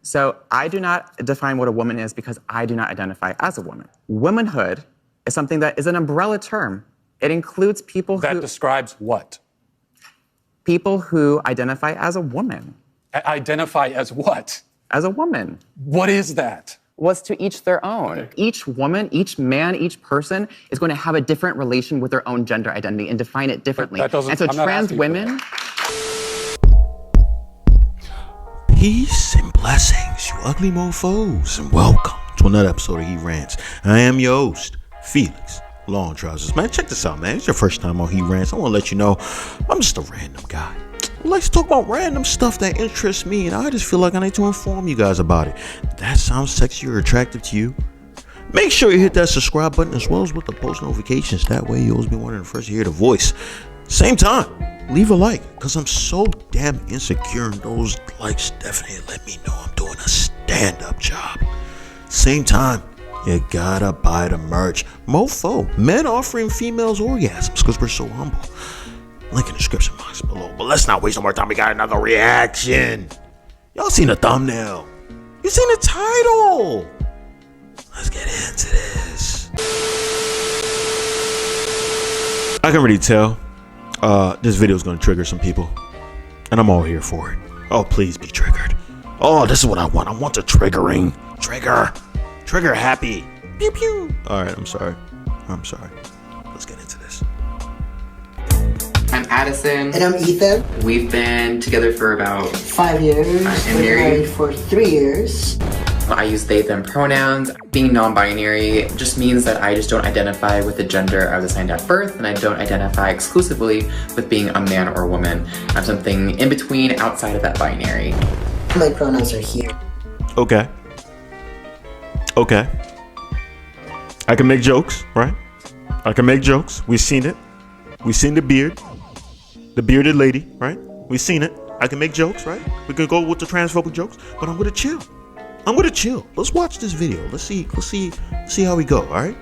So I do not define what a woman is because I do not identify as a woman. Womanhood is something that is an umbrella term. It includes people That describes what? People who identify as a woman. Identify as what? As a woman. What is that? Was to each their own. Each woman, each man, each person is going to have a different relation with their own gender identity and define it differently. That doesn't, and so I'm not trans asking women. Peace and blessings, you ugly mofos, and welcome to another episode of He Rants. I am your host, Felix Long Trousers. Man, check this out, man. It's your first time on He Rants. I want to let you know I'm just a random guy. I like to talk about random stuff that interests me, and I just feel like I need to inform you guys about it. If that sounds sexy or attractive to you, make sure you hit that subscribe button as well as with the post notifications. That way you'll always be one of the first to hear the voice. Same time, leave a like, because I'm so damn insecure, and those likes definitely let me know I'm doing a stand-up job. Same time, you gotta buy the merch. Mofo, men offering females orgasms, because we're so humble. Link in the description box below. But let's not waste no more time. We got another reaction. Y'all seen the thumbnail. You seen the title. Let's get into this. I can already tell this video is going to trigger some people. And I'm all here for it. Oh, please be triggered. Oh, this is what I want. I want the triggering. Trigger happy. Pew pew. All right, I'm sorry. Let's get into this. I'm Addison. And I'm Ethan. We've been together for about 5 years. And We're married. married for 3 years. I use they, them pronouns. Being non-binary just means that I just don't identify with the gender I was assigned at birth, and I don't identify exclusively with being a man or a woman. I'm something in between, outside of that binary. My pronouns are here. Okay. I can make jokes, right? I can make jokes. We've seen it. We've seen the beard. The bearded lady, right? We've seen it. I can make jokes, right? We can go with the transphobic jokes, but I'm gonna chill. Let's watch this video. Let's see how we go, all right?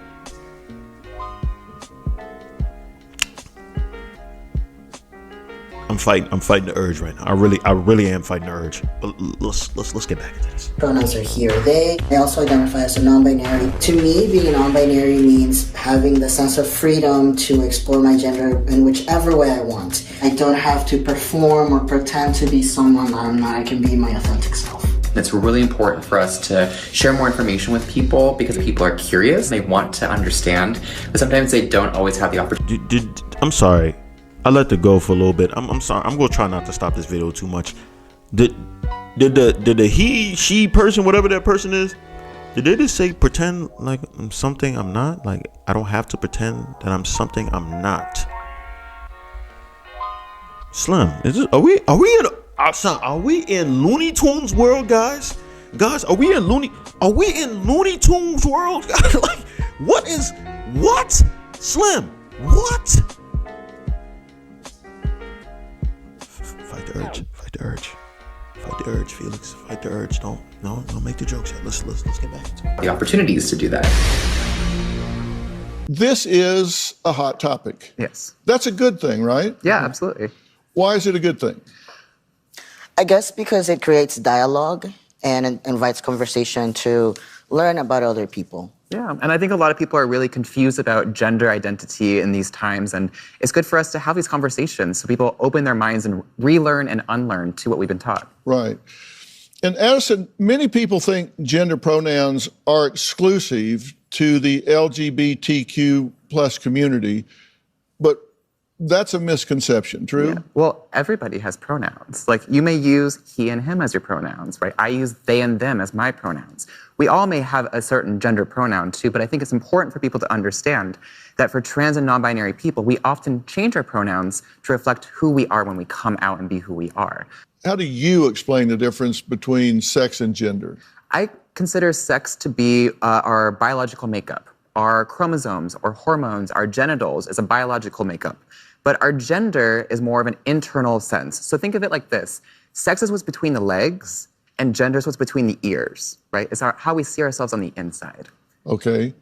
I'm fighting the urge right now. I really am fighting the urge. But let's get back into this. Pronouns are here, they. I also identify as a non-binary. To me, being a non-binary means having the sense of freedom to explore my gender in whichever way I want. I don't have to perform or pretend to be someone I'm not. I can be my authentic self. It's really important for us to share more information with people because people are curious, they want to understand, but sometimes they don't always have the opportunity. I'm sorry. I let it go for a little bit. I'm sorry. I'm gonna try not to stop this video too much. Did the he, she person, whatever that person is, did they just say pretend like I'm something I'm not? Like I don't have to pretend that I'm something I'm not. Slim, are we in Looney Tunes world, guys? Guys, are we in Looney Tunes world? Like what? Slim, what? Fight the urge, Felix. Fight the urge. Don't make the jokes yet. Let's get back into it. The opportunities to do that. This is a hot topic. Yes. That's a good thing, right? Yeah, absolutely. Why is it a good thing? I guess because it creates dialogue and it invites conversation to learn about other people. Yeah, and I think a lot of people are really confused about gender identity in these times, and it's good for us to have these conversations so people open their minds and relearn and unlearn to what we've been taught. Right. And Addison, many people think gender pronouns are exclusive to the LGBTQ plus community, but that's a misconception, true? Yeah. Well, everybody has pronouns. Like, you may use he and him as your pronouns, right? I use they and them as my pronouns. We all may have a certain gender pronoun too, but I think it's important for people to understand that for trans and non-binary people, we often change our pronouns to reflect who we are when we come out and be who we are. How do you explain the difference between sex and gender? I consider sex to be our biological makeup. Our chromosomes or hormones, our genitals is a biological makeup. But our gender is more of an internal sense. So think of it like this. Sex is what's between the legs, and gender is what's between the ears, right? It's how we see ourselves on the inside. Okay.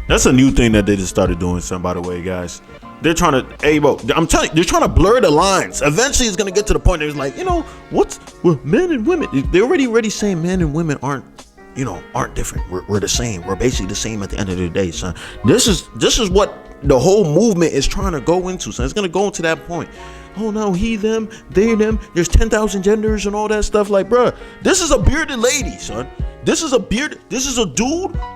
That's a new thing that they just started doing, by the way, guys. They're trying to, hey, bro, I'm telling you, they're trying to blur the lines. Eventually, it's going to get to the point where it's like, well, men and women, they're already saying men and women aren't different. We're the same. We're basically the same at the end of the day, son. This is what the whole movement is trying to go into, son. It's going to go into that point. Oh, no, he, them, they, them. There's 10,000 genders and all that stuff. Like, bruh, this is a bearded lady, son. This is a dude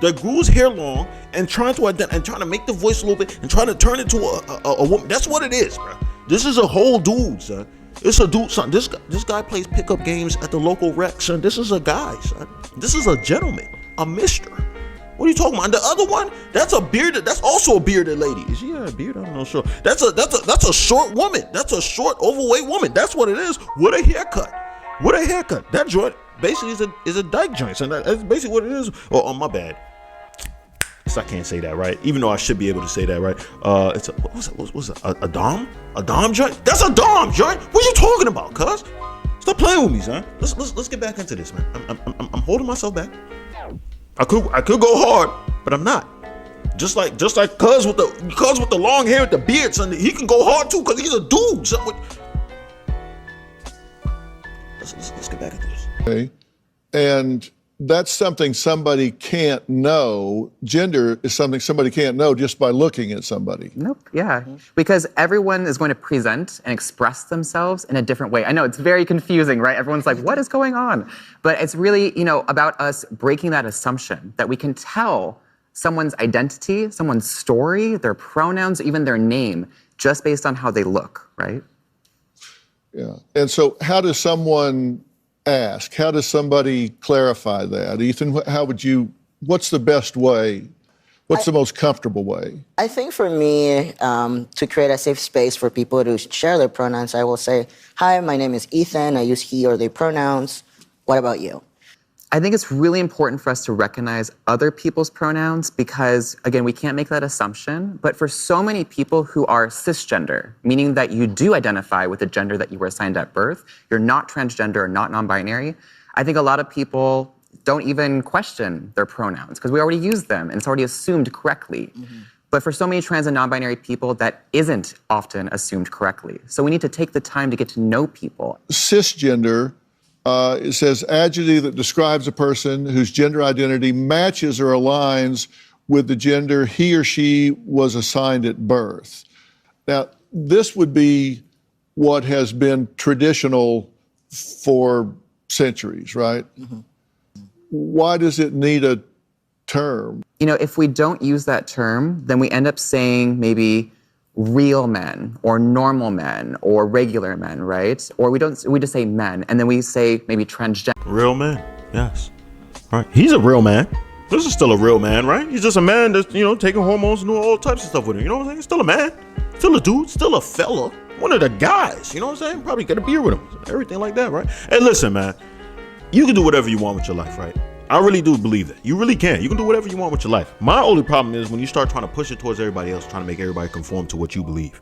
that grew his hair long and trying to make the voice a little bit and trying to turn it to a woman. That's what it is, bro. This is a whole dude, son. It's a dude, son. This guy plays pickup games at the local rec, son. This is a guy, son. This is a gentleman, a mister. What are you talking about? And the other one, that's also a bearded lady. Is she a beard? I don't know. Sure. That's a short woman. That's a short, overweight woman. That's what it is. With a haircut. That joint basically is a dyke joint. So that's basically what it is. Oh, my bad. So I can't say that, right? Even though I should be able to say that, right? It's a dom? A dom joint? That's a dom joint. What are you talking about, cuz? Stop playing with me, son. Let's get back into this, man. I'm holding myself back. I could go hard, but I'm not. Just like cuz with the long hair with the beard, son, he can go hard too, cuz he's a dude. Son. Let's get back into this. Okay. And that's something somebody can't know. Gender is something somebody can't know just by looking at somebody. Nope, yeah. Because everyone is going to present and express themselves in a different way. I know it's very confusing, right? Everyone's like, what is going on? But it's really, about us breaking that assumption that we can tell someone's identity, someone's story, their pronouns, even their name, just based on how they look, right? Yeah. And so how does someone ask? How does somebody clarify that? Ethan, what's the best way? What's the most comfortable way? I think for me, to create a safe space for people to share their pronouns, I will say, hi, my name is Ethan. I use he or they pronouns. What about you? I think it's really important for us to recognize other people's pronouns because, again, we can't make that assumption. But for so many people who are cisgender, meaning that you do identify with the gender that you were assigned at birth, you're not transgender or not non-binary, I think a lot of people don't even question their pronouns because we already use them and it's already assumed correctly. Mm-hmm. But for so many trans and non-binary people, that isn't often assumed correctly. So we need to take the time to get to know people. Cisgender, it says adjective that describes a person whose gender identity matches or aligns with the gender he or she was assigned at birth. Now, this would be what has been traditional for centuries, right? Mm-hmm. Why does it need a term? If we don't use that term, then we end up saying maybe real men or normal men or regular men, right? Or we just say men, and then we say maybe transgender. Real man, yes. Right. He's a real man. This is still a real man, right? He's just a man that's, taking hormones and doing all types of stuff with him. You know what I'm saying? Still a man. Still a dude. Still a fella. One of the guys. You know what I'm saying? Probably get a beer with him. Everything like that, right? Hey, listen, man. You can do whatever you want with your life, right? I really do believe that. You really can. You can do whatever you want with your life. My only problem is when you start trying to push it towards everybody else, trying to make everybody conform to what you believe.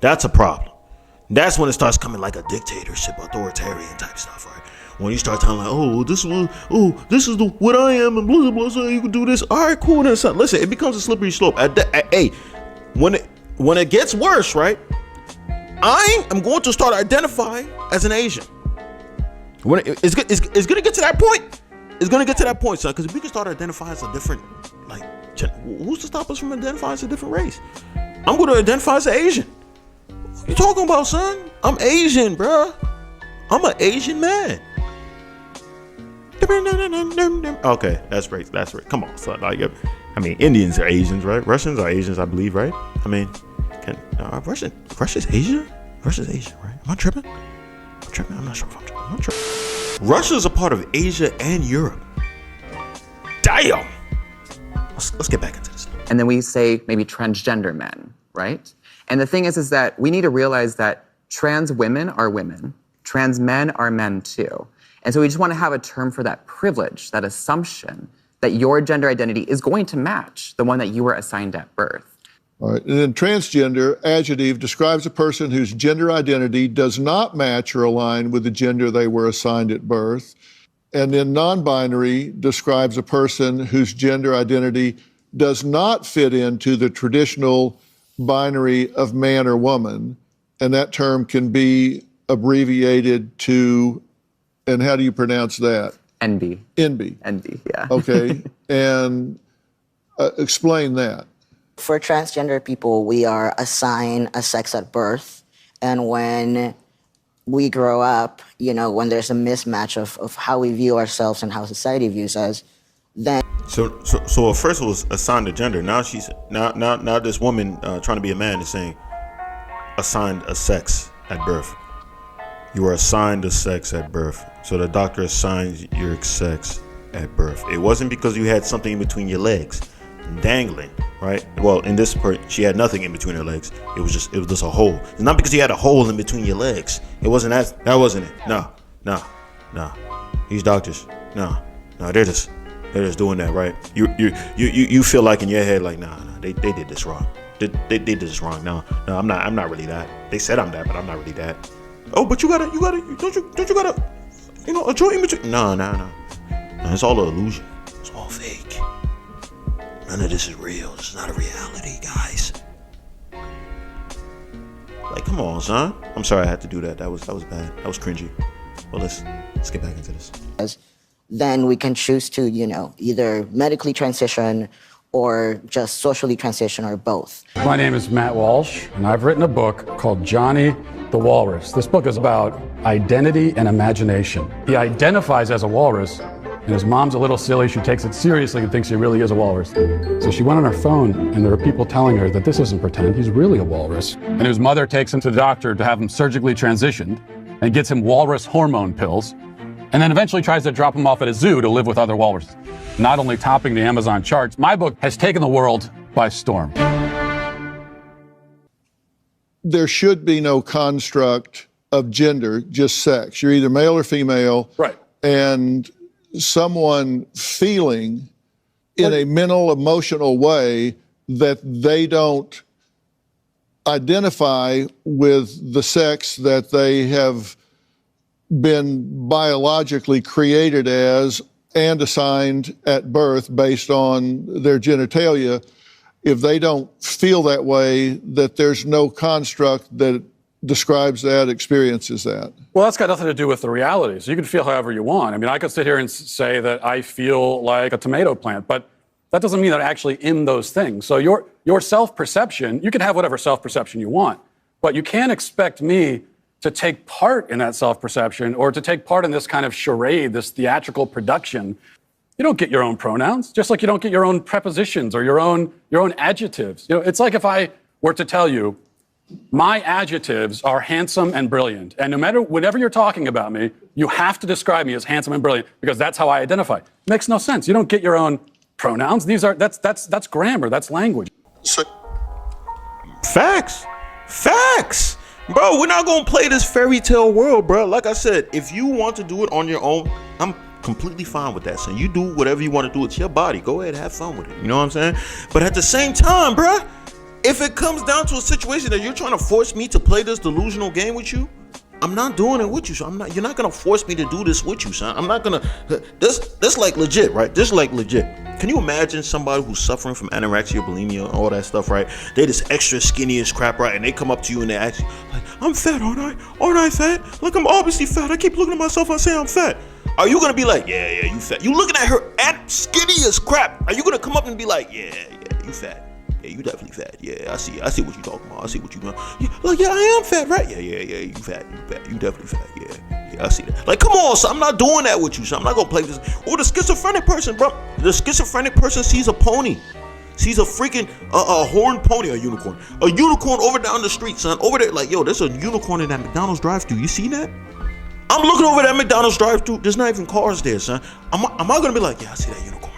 That's a problem. That's when it starts coming like a dictatorship, authoritarian type stuff, right? When you start telling like, this is what I am, and blah, blah, blah, so you can do this. All right, cool. Then son. Listen, it becomes a slippery slope. Hey, when it gets worse, right? I am going to start identifying as an Asian. When it's going to get to that point. It's going to get to that point, son, because if we can start identifying as a different, who's to stop us from identifying as a different race? I'm going to identify as an Asian. What you talking about, son? I'm Asian, bruh. I'm an Asian man. Okay, that's right. Come on, son. Indians are Asians, right? Russians are Asians, I believe, right? Russia's Asia? Russia's Asia, right? Am I tripping? I'm not sure if I'm tripping. Russia's a part of Asia and Europe. Damn! Let's get back into this. And then we say maybe transgender men, right? And the thing is that we need to realize that trans women are women. Trans men are men too. And so we just want to have a term for that privilege, that assumption that your gender identity is going to match the one that you were assigned at birth. All right. And then transgender, adjective, describes a person whose gender identity does not match or align with the gender they were assigned at birth. And then non-binary describes a person whose gender identity does not fit into the traditional binary of man or woman, and that term can be abbreviated to, and how do you pronounce that? NB. NB. NB, yeah. Okay, and explain that. For transgender people, we are assigned a sex at birth, and when we grow up, when there's a mismatch of how we view ourselves and how society views us, then So at first it was assigned a gender. Now now this woman trying to be a man is saying assigned a sex at birth. You are assigned a sex at birth. So the doctor assigns your sex at birth. It wasn't because you had something in between your legs, dangling, right? Well, in this part, she had nothing in between her legs. It was just a hole. It's not because you had a hole in between your legs. It wasn't that. That wasn't it. No. These doctors, no, they're just doing that, right? You feel like in your head, like, nah, they did this wrong. They did this wrong. No, I'm not really that. They said I'm that, but I'm not really that. Oh, but don't you gotta, a joint in between? No. It's all an illusion. It's all fake. None of this is real. This is not a reality, guys. Like, come on, son. I'm sorry I had to do that. That was bad. That was cringy. Well, let's get back into this. then we can choose to, either medically transition or just socially transition or both. My name is Matt Walsh, and I've written a book called Johnny the Walrus. This book is about identity and imagination. He identifies as a walrus, and his mom's a little silly. She takes it seriously and thinks he really is a walrus. So she went on her phone, and there are people telling her that this isn't pretend, he's really a walrus. And his mother takes him to the doctor to have him surgically transitioned and gets him walrus hormone pills, and then eventually tries to drop him off at a zoo to live with other walruses. Not only topping the Amazon charts, my book has taken the world by storm. There should be no construct of gender, just sex. You're either male or female. Right. And someone feeling in a mental, emotional way that they don't identify with the sex that they have been biologically created as and assigned at birth based on their genitalia. If they don't feel that way, that there's no construct that describes that, experiences that. Well, that's got nothing to do with the reality. So you can feel however you want. I mean, I could sit here and say that I feel like a tomato plant, but that doesn't mean that I actually am those things. So your self-perception, you can have whatever self-perception you want, but you can't expect me to take part in that self-perception or to take part in this kind of charade, this theatrical production. You don't get your own pronouns, just like you don't get your own prepositions or your own adjectives. It's like if I were to tell you, my adjectives are handsome and brilliant, and whenever you're talking about me, you have to describe me as handsome and brilliant because that's how I identify. It makes no sense. You don't get your own pronouns. That's grammar. That's language. Facts. Bro, we're not going to play this fairy tale world, bro. Like I said, if you want to do it on your own, I'm completely fine with that, son. You do whatever you want to do. It's your body. Go ahead, have fun with it. You know what I'm saying? But at the same time, bro, if it comes down to a situation that you're trying to force me to play this delusional game with you, I'm not doing it with you, so you're not gonna force me to do this with you, son. I'm not gonna. This like legit, right? This like legit. Can you imagine somebody who's suffering from anorexia, bulimia, all that stuff, right? They just extra skinny as crap, right? And they come up to you and they ask you, like, "I'm fat, aren't I? Aren't I fat? Look, I'm obviously fat. I keep looking at myself and saying I'm fat." Are you gonna be like, yeah, you fat? You looking at her at skinny as crap? Are you gonna come up and be like, yeah, you fat? Yeah, you definitely fat. Yeah, I see what you talking about. I see what you doing. Yeah, I am fat, right? Yeah, you fat. You definitely fat. Yeah, I see that. Like, come on, so I'm not doing that with you, so I'm not gonna play this. Or the schizophrenic person, bro. The schizophrenic person sees a pony. Sees a freaking a horned pony, a unicorn over down the street, son. Over there, like, yo, there's a unicorn in that McDonald's drive-thru. You see that? I'm looking over that McDonald's drive-thru. There's not even cars there, son. Am I gonna be like, yeah, I see that unicorn?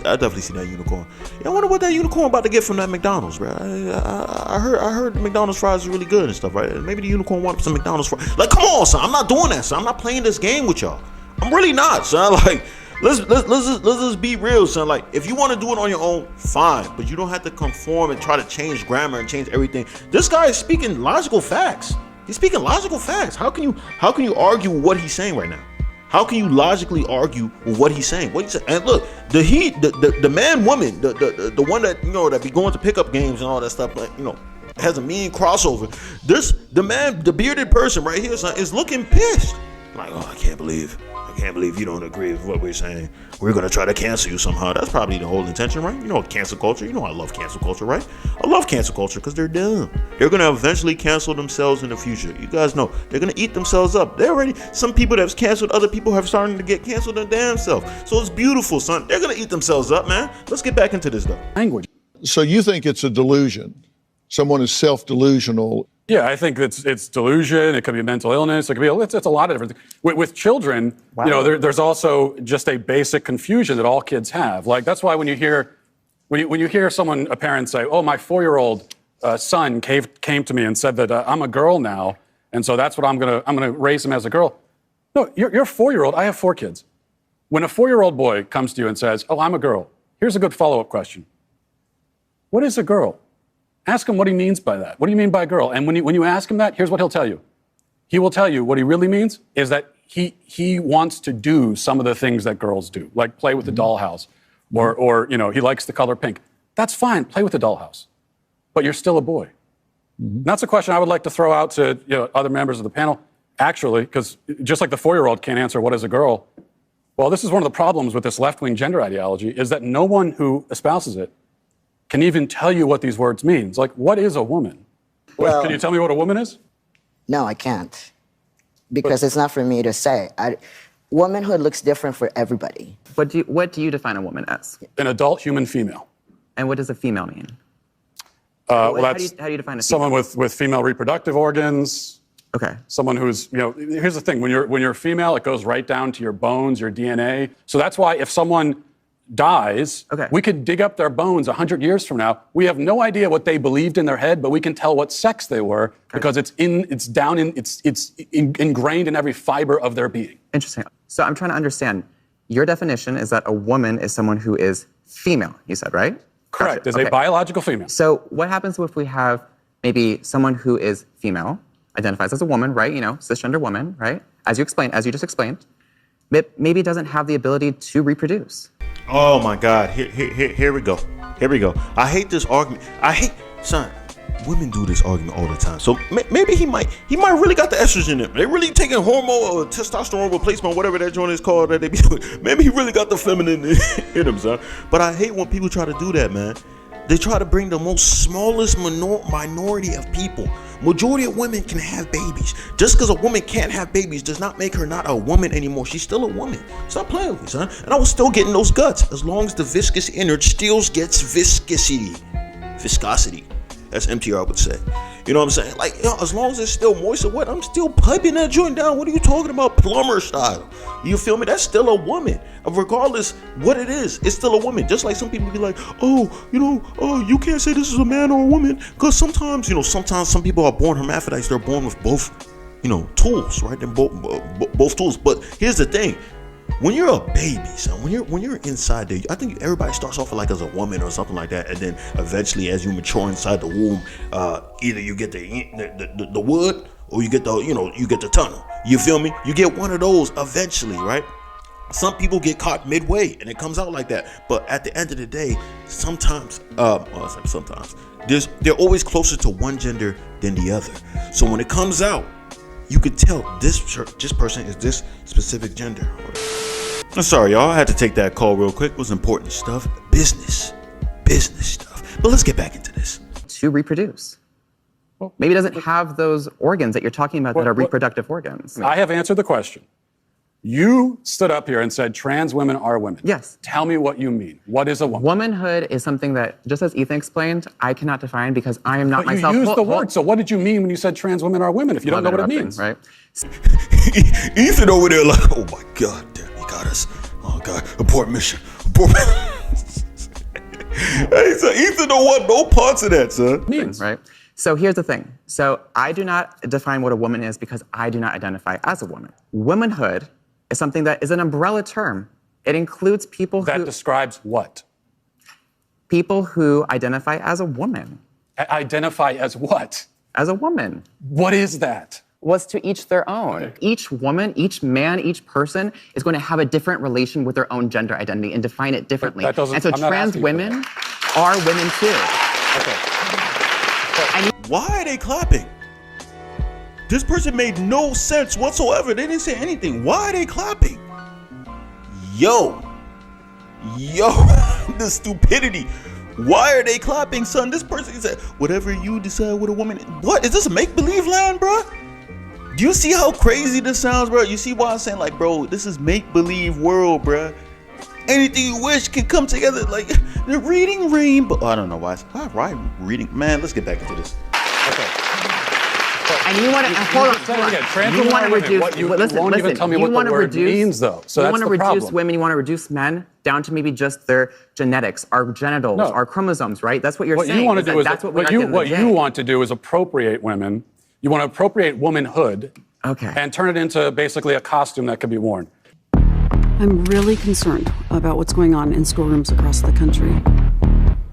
I definitely see that unicorn. Yeah, I wonder what that unicorn about to get from that McDonald's, bro. I heard the McDonald's fries are really good and stuff, right? Maybe the unicorn wanted some McDonald's fries. Like, come on, son. I'm not doing that, son. I'm not playing this game with y'all. I'm really not, son. Like, let's just be real, son. Like, if you want to do it on your own, fine, but you don't have to conform and try to change grammar and change everything. This guy is speaking logical facts. He's speaking logical facts. How can you argue with what he's saying right now? How can you logically argue with what he's saying? And look, the man, woman, the one that that be going to pickup games and all that stuff. Like, has a mean crossover. The bearded person right here, son, is looking pissed. Like, oh, I can't believe you don't agree with what we're saying. We're gonna try to cancel you somehow. That's probably the whole intention, right? You know, cancel culture. You know, I love cancel culture, right? I love cancel culture because they're dumb. They're gonna eventually cancel themselves in the future. You guys know they're gonna eat themselves up. Some people that have canceled other people have started to get canceled their damn self. So it's beautiful, son. They're gonna eat themselves up, man. Let's get back into this though. Language. So you think it's a delusion? Someone is self-delusional. Yeah, I think it's delusion. It could be mental illness. It could be it's a lot of different things. With children, Wow. you know, there's also just a basic confusion that all kids have. Like that's why when you hear a parent say, "Oh, my 4-year-old son came to me and said that I'm a girl now, and so that's what I'm gonna raise him as a girl." No, you're 4-year-old. I have 4 kids. When a 4-year-old boy comes to you and says, "Oh, I'm a girl," here's a good follow-up question: what is a girl? Ask him what he means by that. What do you mean by girl? And when you ask him that, here's what he'll tell you. He will tell you what he really means is that he wants to do some of the things that girls do, like play with the dollhouse, or you know, he likes the color pink. That's fine. Play with the dollhouse, but you're still a boy. And that's a question I would like to throw out to other members of the panel. Actually, because just like the 4-year-old can't answer what is a girl, well, this is one of the problems with this left-wing gender ideology is that no one who espouses it can even tell you what these words mean. It's like, what is a woman? Well, can you tell me what a woman is? No, I can't. Because it's not for me to say. Womanhood looks different for everybody. What do you define a woman as? An adult human female. And what does a female mean? Well, how that's do you define a female? someone with female reproductive organs. Okay. Someone who's, here's the thing. When you're female, it goes right down to your bones, your DNA. So that's why if someone dies, we could dig up their bones 100 years from now. We have no idea what they believed in their head, but we can tell what sex they were because it's ingrained in every fiber of their being. Interesting. So I'm trying to understand. Your definition is that a woman is someone who is female, you said, right? Correct. Gotcha. Is a biological female. So what happens if we have maybe someone who is female, identifies as a woman, right? You know, cisgender woman, right? As you just explained, maybe doesn't have the ability to reproduce. Oh my God! Here we go. Here we go. I hate this argument. Son. Women do this argument all the time. So maybe he might really got the estrogen in him. They really taking hormone or testosterone replacement, whatever that joint is called that they be doing. Maybe he really got the feminine in him, son. But I hate when people try to do that, man. They try to bring the most smallest minority of people. Majority of women can have babies. Just because a woman can't have babies does not make her not a woman anymore. She's still a woman. Stop playing with me, son. And I was still getting those guts as long as the viscous innard still gets viscosity. Viscosity. As MTR would say. You know what I'm saying? Like, as long as it's still moist or wet, I'm still piping that joint down. What are you talking about? Plumber style. You feel me? That's still a woman. Regardless what it is, it's still a woman. Just like some people be like, you can't say this is a man or a woman. Because sometimes some people are born hermaphrodites. They're born with both, tools, right? They're both tools. But here's the thing. When you're a baby, son, when you're inside there, I think everybody starts off like as a woman or something like that, and then eventually, as you mature inside the womb, either you get the wood or you get the tunnel. You feel me? You get one of those eventually, right? Some people get caught midway, and it comes out like that. But at the end of the day, sometimes they're always closer to one gender than the other. So when it comes out, you could tell this person is this specific gender. I'm sorry, y'all. I had to take that call real quick. It was important stuff. Business stuff. But let's get back into this. To reproduce. Maybe it doesn't have those organs that you're talking about that are reproductive organs. I have answered the question. You stood up here and said trans women are women. Yes. Tell me what you mean. What is a woman? Womanhood is something that, just as Ethan explained, I cannot define because I am not But myself. You used the word. So what did you mean when you said trans women are women if you don't know what it means? Right? Ethan over there like, oh my God, damn, he got us. Oh God, abort mission. Hey, so Ethan don't want no parts of that, son. Right? So here's the thing. So I do not define what a woman is because I do not identify as a woman. Womanhood is something that is an umbrella term. It includes people that describes what? People who identify as a woman. Identify as what? As a woman. What is that? Was to each their own. Okay. Each woman, each man, each person is going to have a different relation with their own gender identity and define it differently. And so trans women are women too. Okay. Why are they clapping? This person made no sense whatsoever. They didn't say anything. Why are they clapping? Yo, the stupidity. Why are they clapping, son? This person said, whatever you decide with a woman. What? Is this a make-believe land, bro? Do you see how crazy this sounds, bro? You see why I'm saying, like, bro, this is make-believe world, bro. Anything you wish can come together. Like, they're reading rainbow. Oh, I don't know why. Why reading? Man, let's get back into this. Okay. And you want to hold on. You want to reduce. Listen. Even tell me you what want the to word reduce. Means, though. So you want that's to the reduce problem. women. You want to reduce men down to maybe just their genetics, our genitals, our chromosomes. Right? That's what you're saying. What you want to do is that's what you want to do is appropriate women. You want to appropriate womanhood. Okay. And turn it into basically a costume that can be worn. I'm really concerned about what's going on in schoolrooms across the country.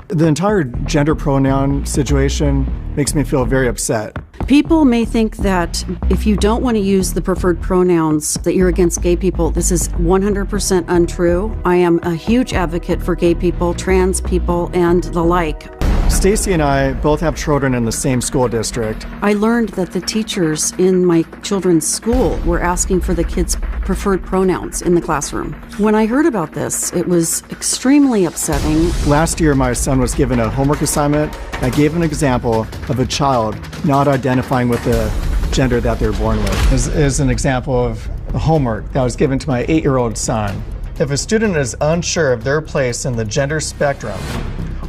The entire gender pronoun situation makes me feel very upset. People may think that if you don't want to use the preferred pronouns, that you're against gay people. This is 100% untrue. I am a huge advocate for gay people, trans people, and the like. Stacy and I both have children in the same school district. I learned that the teachers in my children's school were asking for the kids' preferred pronouns in the classroom. When I heard about this, it was extremely upsetting. Last year, my son was given a homework assignment. I gave an example of a child not identifying with the gender that they're born with. This is an example of a homework that was given to my 8-year-old son. If a student is unsure of their place in the gender spectrum,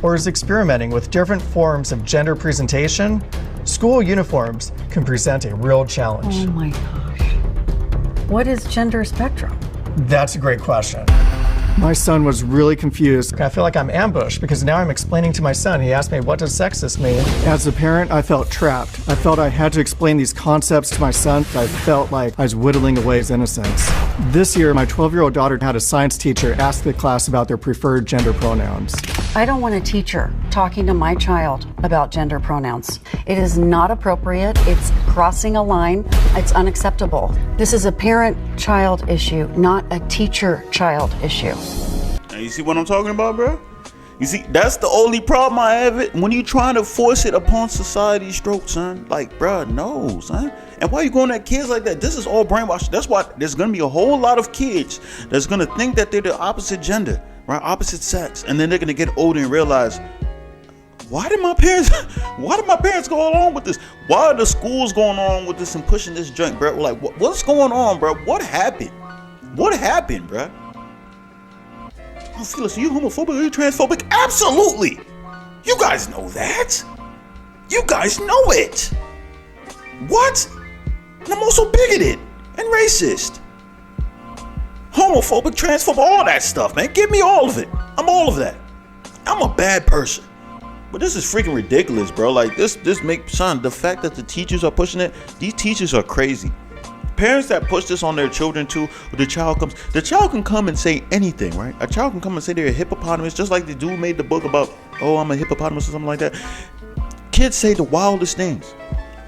or is experimenting with different forms of gender presentation, school uniforms can present a real challenge. Oh my gosh. What is gender spectrum? That's a great question. My son was really confused. I feel like I'm ambushed because now I'm explaining to my son. He asked me, what does sexist mean? As a parent, I felt trapped. I felt I had to explain these concepts to my son. I felt like I was whittling away his innocence. This year, my 12-year-old daughter had a science teacher ask the class about their preferred gender pronouns. I don't want a teacher talking to my child about gender pronouns. It is not appropriate. It's crossing a line. It's unacceptable. This is a parent-child issue, not a teacher-child issue. Now, you see what I'm talking about, bro? You see, that's the only problem I have it when you trying to force it upon society's throat, son. Like, bro, no, son. And why you going at kids like that? This is all brainwashed. That's why there's gonna be a whole lot of kids that's gonna think that they're the opposite gender, right? Opposite sex, and then they're gonna get older and realize, why did my parents go along with this? Why are the schools going on with this and pushing this junk, bro? Like, what's going on, bro? What happened? What happened, bro? Oh, Felix, are you homophobic? Are you transphobic? Absolutely. You guys know that. You guys know it. What? And I'm also bigoted and racist. Homophobic, transphobic, all that stuff, man. Give me all of it. I'm all of that. I'm a bad person. But this is freaking ridiculous, bro. Like, this makes, son, the fact that the teachers are pushing it, these teachers are crazy. Parents that push this on their children too, the child can come and say anything, right? A child can come and say they're a hippopotamus, just like the dude made the book about, oh, I'm a hippopotamus or something like that. Kids say the wildest things.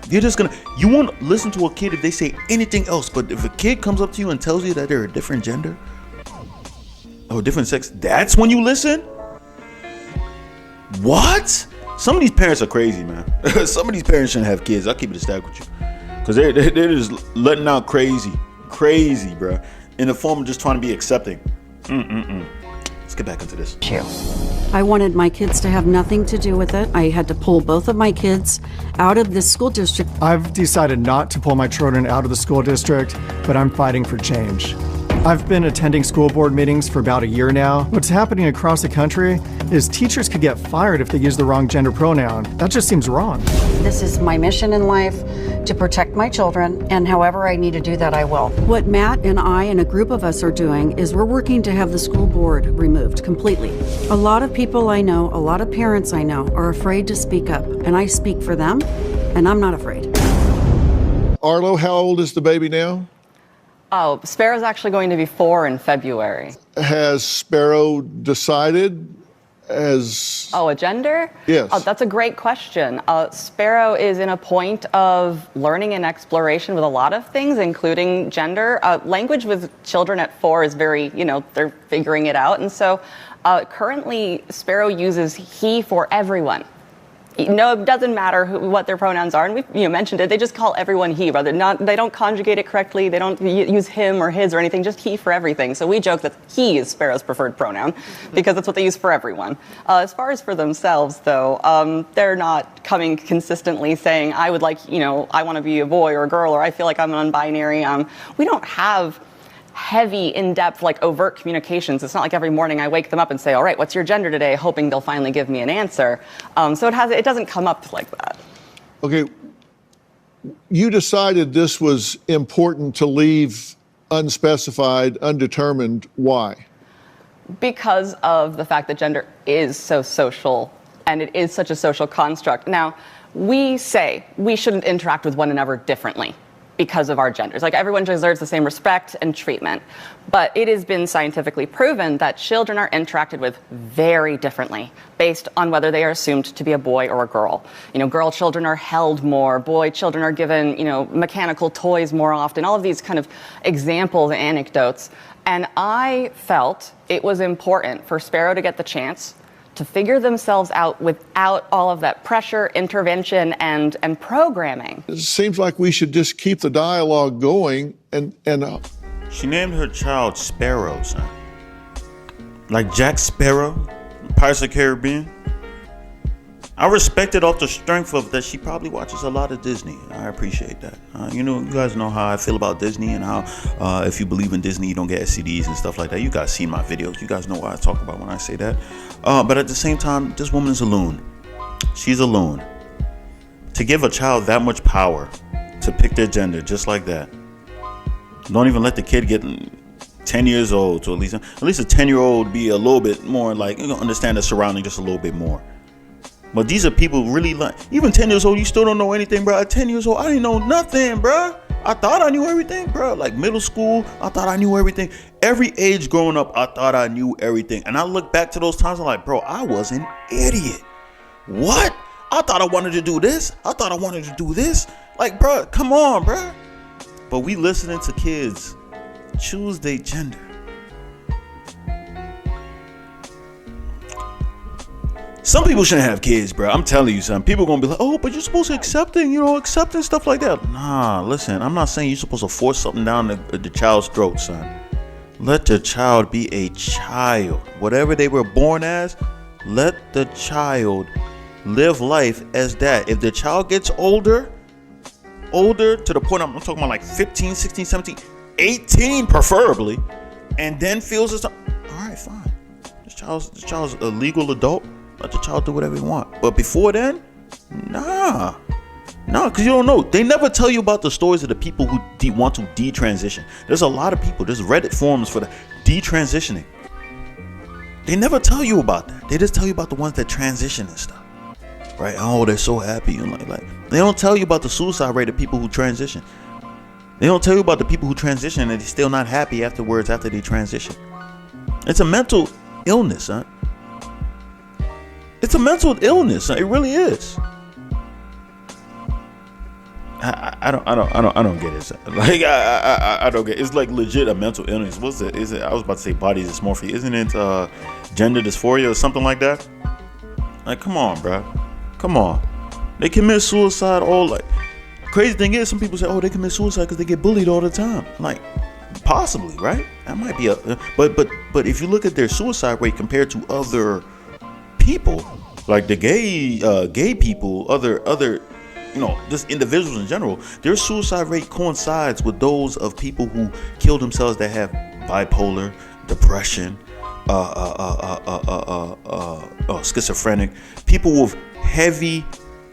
You won't listen to a kid if they say anything else, but if a kid comes up to you and tells you that they're a different gender or different sex, that's when you listen? What? Some of these parents are crazy, man. Some of these parents shouldn't have kids. I'll keep it a stack with you. Because they're just letting out crazy, bro, in the form of just trying to be accepting. Let's get back into this. I wanted my kids to have nothing to do with it. I had to pull both of my kids out of this school district. I've decided not to pull my children out of the school district, but I'm fighting for change. I've been attending school board meetings for about a year now. What's happening across the country is teachers could get fired if they use the wrong gender pronoun. That just seems wrong. This is my mission in life, to protect my children, and however I need to do that, I will. What Matt and I and a group of us are doing is we're working to have the school board removed completely. A lot of people I know, a lot of parents I know, are afraid to speak up, and I speak for them, and I'm not afraid. Arlo, how old is the baby now? Oh, Sparrow's actually going to be 4 in February. Has Sparrow decided as... Oh, a gender? Yes. Oh, that's a great question. Sparrow is in a point of learning and exploration with a lot of things, including gender. Language with children at 4 is very, they're figuring it out. And so currently, Sparrow uses he for everyone. No, it doesn't matter what their pronouns are, and we mentioned it. They just call everyone he, they don't conjugate it correctly. They don't use him or his or anything. Just he for everything. So we joke that he is Sparrow's preferred pronoun because that's what they use for everyone. As far as for themselves, though, they're not coming consistently saying, "I would like, I want to be a boy or a girl," or "I feel like I'm non-binary." We don't have heavy, in-depth, overt communications. It's not like every morning I wake them up and say, "All right, what's your gender today?" hoping they'll finally give me an answer. So it doesn't come up like that. Okay, you decided this was important to leave unspecified, undetermined. Why? Because of the fact that gender is so social, and it is such a social construct. Now, we say we shouldn't interact with one another differently because of our genders. Everyone deserves the same respect and treatment. But it has been scientifically proven that children are interacted with very differently based on whether they are assumed to be a boy or a girl. Girl children are held more, boy children are given, mechanical toys more often, all of these kind of examples, anecdotes. And I felt it was important for Sparrow to get the chance to figure themselves out without all of that pressure, intervention, and programming. It seems like we should just keep the dialogue going and She named her child Sparrow, son. Like Jack Sparrow, Pirates of the Caribbean. I respect it off the strength of that she probably watches a lot of Disney. I appreciate that. You guys know how I feel about Disney and how if you believe in Disney, you don't get STDs and stuff like that. You guys seen my videos. You guys know what I talk about when I say that. But at the same time, this woman is a loon. She's a loon. To give a child that much power to pick their gender just like that. Don't even let the kid get 10 years old to at least a 10-year-old be a little bit more understand the surrounding just a little bit more. But these are people really even 10 years old, you still don't know anything, bro. At 10 years old, I didn't know nothing, bro. I thought I knew everything, bro. Middle school, I thought I knew everything. Every age growing up, I thought I knew everything. And I look back to those times, I'm like, bro, I was an idiot. What? I thought I wanted to do this. I thought I wanted to do this. Bro, come on, bro. But we listening to kids choose their gender. Some people shouldn't have kids, bro. I'm telling you, son. People gonna be like, "Oh, but you're supposed to accept and stuff like that." Nah, listen. I'm not saying you're supposed to force something down the child's throat, son. Let the child be a child. Whatever they were born as, let the child live life as that. If the child gets older to the point I'm talking about 15, 16, 17, 18 preferably, and then feels it's all right, fine. This child's a legal adult. Let the child do whatever he want. But before then, nah, because you don't know. They never tell you about the stories of the people who want to detransition. There's a lot of people. There's Reddit forums for the detransitioning. They never tell you about that. They just tell you about the ones that transition and stuff. Right? Oh, they're so happy. And they don't tell you about the suicide rate of people who transition. They don't tell you about the people who transition and they're still not happy afterwards after they transition. It's a mental illness, huh? It's a mental illness. It really is. I don't get it. I don't get it. It's legit a mental illness. What's it? Is it? I was about to say body dysmorphia. Isn't it gender dysphoria or something like that? Come on, bro. Come on. They commit suicide crazy thing is some people say, oh, they commit suicide because they get bullied all the time. Possibly, right? That might be but if you look at their suicide rate compared to other people, the gay people, other just individuals in general, their suicide rate coincides with those of people who kill themselves that have bipolar, depression, schizophrenic, people with heavy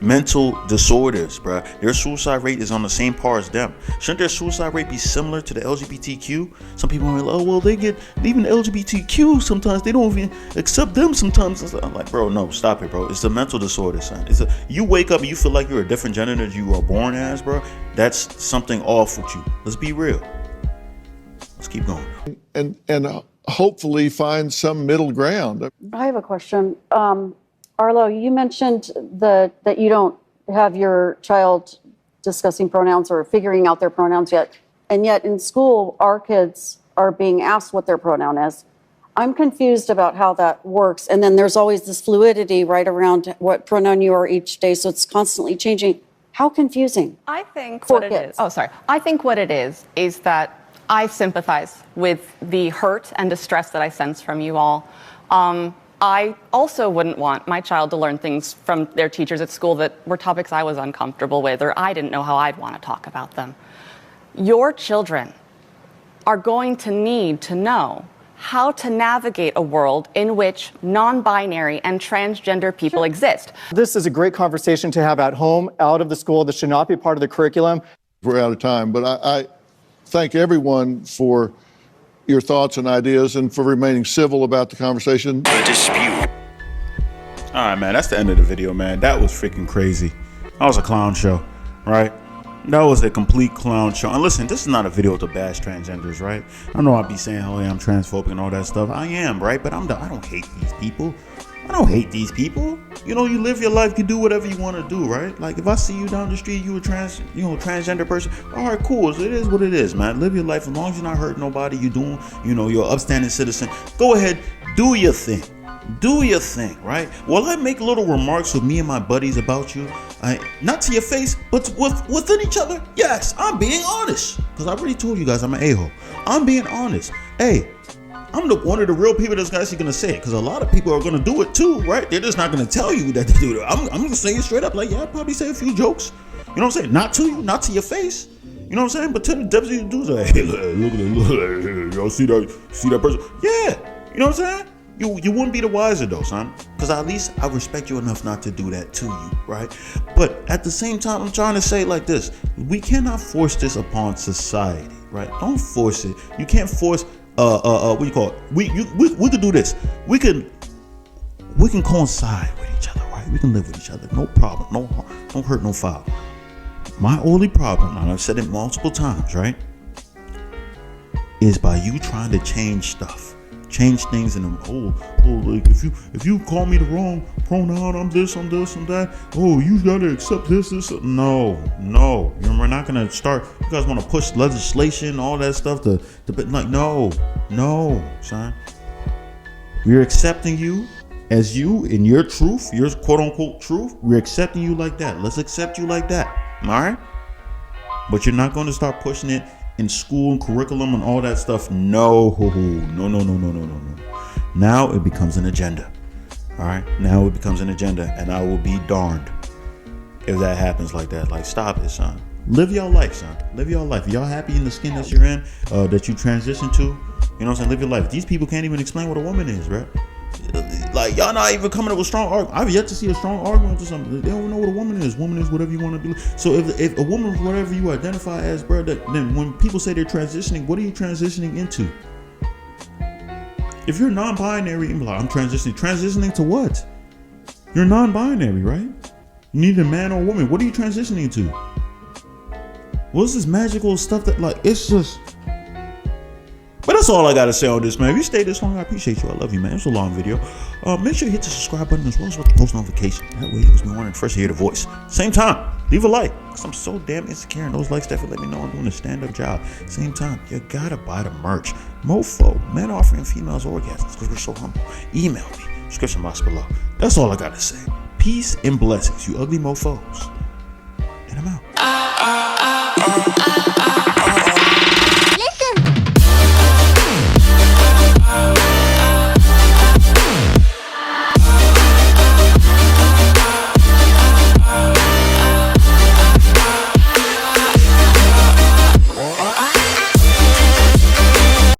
mental disorders, bruh. Their suicide rate is on the same par as them. Shouldn't their suicide rate be similar to the LGBTQ? Some people are like, oh, well, they get even the LGBTQ sometimes. They don't even accept them sometimes. I'm like, bro, no, stop it, bro. It's a mental disorder, son. You wake up and you feel like you're a different gender than you were born as, bro. That's something off with you. Let's be real. Let's keep going. And hopefully find some middle ground. I have a question. Arlo, you mentioned that you don't have your child discussing pronouns or figuring out their pronouns yet. And yet in school, our kids are being asked what their pronoun is. I'm confused about how that works. And then there's always this fluidity right around what pronoun you are each day. So it's constantly changing. How confusing. I think For what it kids. is. Oh, sorry. I think what it is that I sympathize with the hurt and distress that I sense from you all. I also wouldn't want my child to learn things from their teachers at school that were topics I was uncomfortable with, or I didn't know how I'd want to talk about them. Your children are going to need to know how to navigate a world in which non-binary and transgender people exist. This is a great conversation to have at home, out of the school. This should not be part of the curriculum. We're out of time, but I thank everyone for your thoughts and ideas and for remaining civil about the conversation. The dispute. All right, man, that's the end of the video, man. That was freaking crazy. That was a clown show, right? That was a complete clown show. And listen, this is not a video to bash transgenders, right? I know I'd be saying, oh yeah, I'm transphobic and all that stuff. I am, right? But I don't hate these people. I don't hate these people. You know, you live your life, you do whatever you want to do, right? Like if I see you down the street, you a transgender person. All right, cool. So it is what it is, man. Live your life as long as you're not hurting nobody. You're doing, you're an upstanding citizen. Go ahead, do your thing. Do your thing, right? Will I make little remarks with me and my buddies about you? Not to your face, but within each other? Yes, I'm being honest. Because I already told you guys I'm an a-hole. I'm being honest. Hey, I'm one of the real people that's actually going to say it. Because a lot of people are going to do it too, right? They're just not going to tell you that they do it. I'm going to say it straight up. Like, yeah, I'd probably say a few jokes. You know what I'm saying? Not to you, not to your face. You know what I'm saying? But to the deputy dudes, like, hey, look at it. Y'all see that person? Yeah. You know what I'm saying? You wouldn't be the wiser though, son. Because at least I respect you enough not to do that to you, right? But at the same time, I'm trying to say it like this. We cannot force this upon society, right? Don't force it. You can't force, what do you call it? We could do this. We can coincide with each other, right? We can live with each other. No problem. No harm. Don't hurt no foul. My only problem, and I've said it multiple times, right? Is by you trying to change stuff. Change things in them. Like if you call me the wrong pronoun, I'm this, I'm that. Oh, you gotta accept this. No. We're not gonna start. You guys want to push legislation, all that stuff. Like no, son. We're accepting you as you in your truth, your quote unquote truth. We're accepting you like that. Let's accept you like that. All right. But you're not going to start pushing it in school and curriculum and all that stuff. No. Now it becomes an agenda. All right. Now it becomes an agenda, and I will be darned if that happens like that. Like, stop it, son. Live your life, son. Live your life. Y'all happy in the skin that you're in, that you transition to? You know what I'm saying? Live your life. These people can't even explain what a woman is, right? Like, y'all not even coming up with strong argument. I've yet to see a strong argument to something. They don't know what a woman is. Woman is whatever you want to be. So if a woman is whatever you identify as, bro, then when people say they're transitioning, what are you transitioning into? If you're non-binary, you're like, I'm transitioning to what? You're non-binary, right? You need a man or a woman. What are you transitioning to? What's this magical stuff that, like, it's just... But that's all I gotta say on this, man. If you stayed this long, I appreciate you. I love you, man. It's a long video. Make sure you hit the subscribe button as well as with the post notification. That way you'll be wanting first to hear the voice. Same time, leave a like, because I'm so damn insecure, and those likes definitely let me know I'm doing a stand-up job. Same time, you gotta buy the merch. Mofo, men offering females orgasms, because we're so humble. Email me, description box below. That's all I gotta say. Peace and blessings, you ugly mofos. And I'm out.